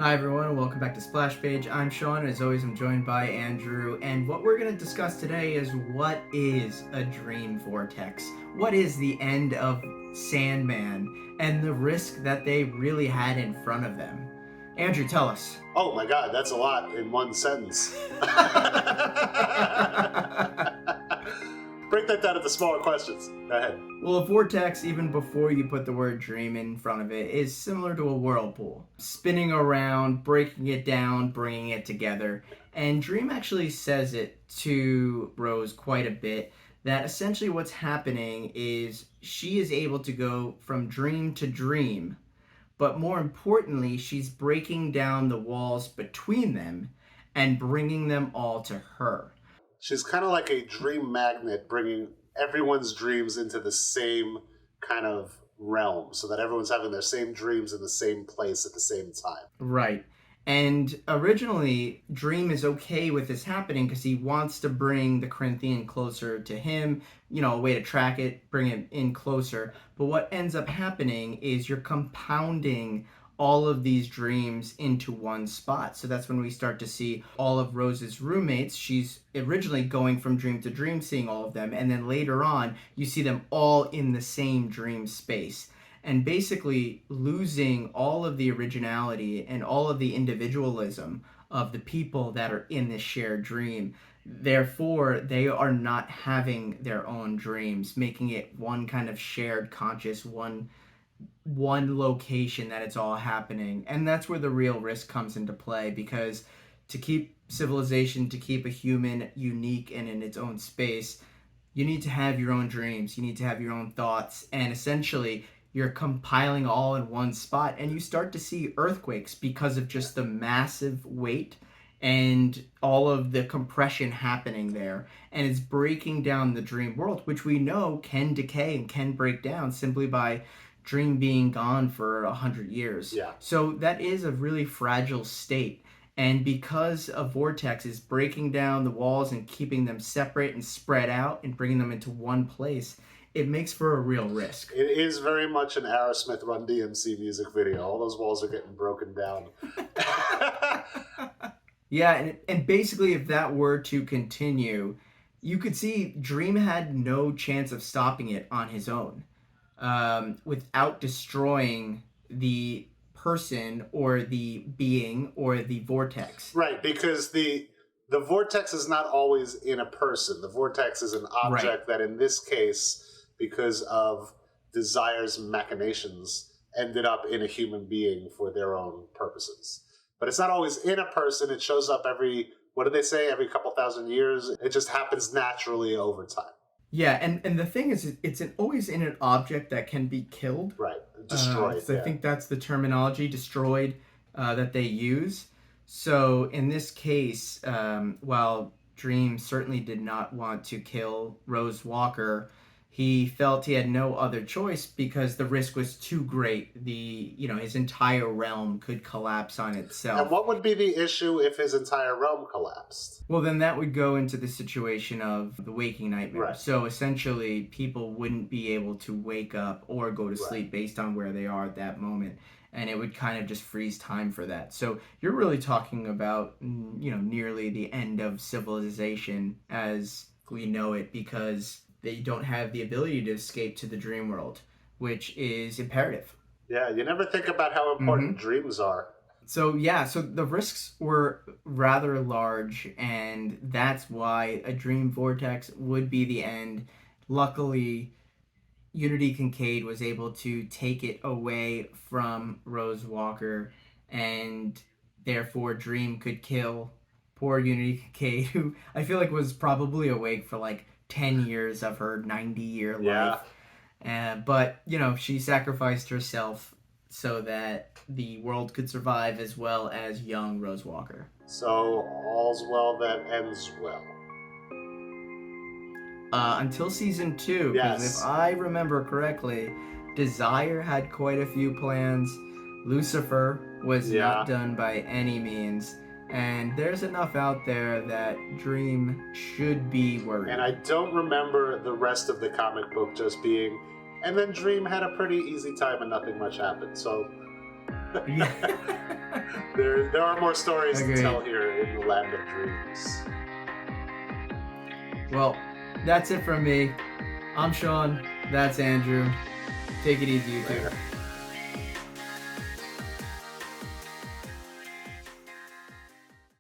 Hi everyone, welcome back to Splash Page. I'm Sean, and as always I'm joined by Andrew, and what we're going to discuss today is what is a dream vortex? What is the end of Sandman, and the risk that they really had in front of them? Andrew, tell us. Oh my god, that's a lot in one sentence. Break that down into smaller questions. Go ahead. Well, a vortex, even before you put the word dream in front of it, is similar to a whirlpool. Spinning around, breaking it down, bringing it together. And Dream actually says it to Rose quite a bit, that essentially what's happening is she is able to go from dream to dream, but more importantly, she's breaking down the walls between them and bringing them all to her. She's kind of like a dream magnet, bringing everyone's dreams into the same kind of realm so that everyone's having their same dreams in the same place at the same time. Right. And originally, Dream is okay with this happening because he wants to bring the Corinthian closer to him, a way to track it, bring it in closer. But what ends up happening is you're compounding all of these dreams into one spot. So that's when we start to see all of Rose's roommates. She's originally going from dream to dream, seeing all of them. And then later on, you see them all in the same dream space. And basically losing all of the originality and all of the individualism of the people that are in this shared dream. Therefore, they are not having their own dreams, making it one kind of shared conscious, one location that it's all happening. And that's where the real risk comes into play, because to keep civilization, to keep a human unique and in its own space, you need to have your own dreams, you need to have your own thoughts, and essentially you're compiling all in one spot, and you start to see earthquakes because of just the massive weight and all of the compression happening there. And it's breaking down the dream world, which we know can decay and can break down simply by dream being gone for 100 years. Yeah. So that is a really fragile state. And because a vortex is breaking down the walls and keeping them separate and spread out and bringing them into one place, it makes for a real risk. It is very much an Aerosmith Run DMC music video. All those walls are getting broken down. Yeah, and basically if that were to continue, you could see Dream had no chance of stopping it on his own without destroying the person or the being or the vortex. Right, because the vortex is not always in a person. The vortex is an object that in this case, because of Desire's machinations, ended up in a human being for their own purposes. But it's not always in a person. It shows up every every couple thousand years. It just happens naturally over time. Yeah, and the thing is, it's always in an object that can be killed. Right, destroyed. So I think that's the terminology, destroyed, that they use. So in this case, while Dream certainly did not want to kill Rose Walker, he felt he had no other choice because the risk was too great. His entire realm could collapse on itself. And what would be the issue if his entire realm collapsed? Well, then that would go into the situation of the waking nightmare. Right. So essentially, people wouldn't be able to wake up or go to sleep based on where they are at that moment. And it would kind of just freeze time for that. So you're really talking about, nearly the end of civilization as we know it, because they don't have the ability to escape to the dream world, which is imperative. Yeah, you never think about how important dreams are. So the risks were rather large, and that's why a dream vortex would be the end. Luckily, Unity Kincaid was able to take it away from Rose Walker, and therefore Dream could kill poor Unity Kincaid, who I feel like was probably awake for like 10 years of her 90-year life. But, she sacrificed herself so that the world could survive, as well as young Rose Walker. So all's well that ends well. Until season 2, because if I remember correctly, Desire had quite a few plans. Lucifer was not done by any means. And there's enough out there that Dream should be worried. And I don't remember the rest of the comic book just being, and then Dream had a pretty easy time and nothing much happened. So Yeah. there are more stories Agreed. to tell here in the land of dreams. Well, that's it from me. I'm Sean. That's Andrew. Take it easy, you two. Later.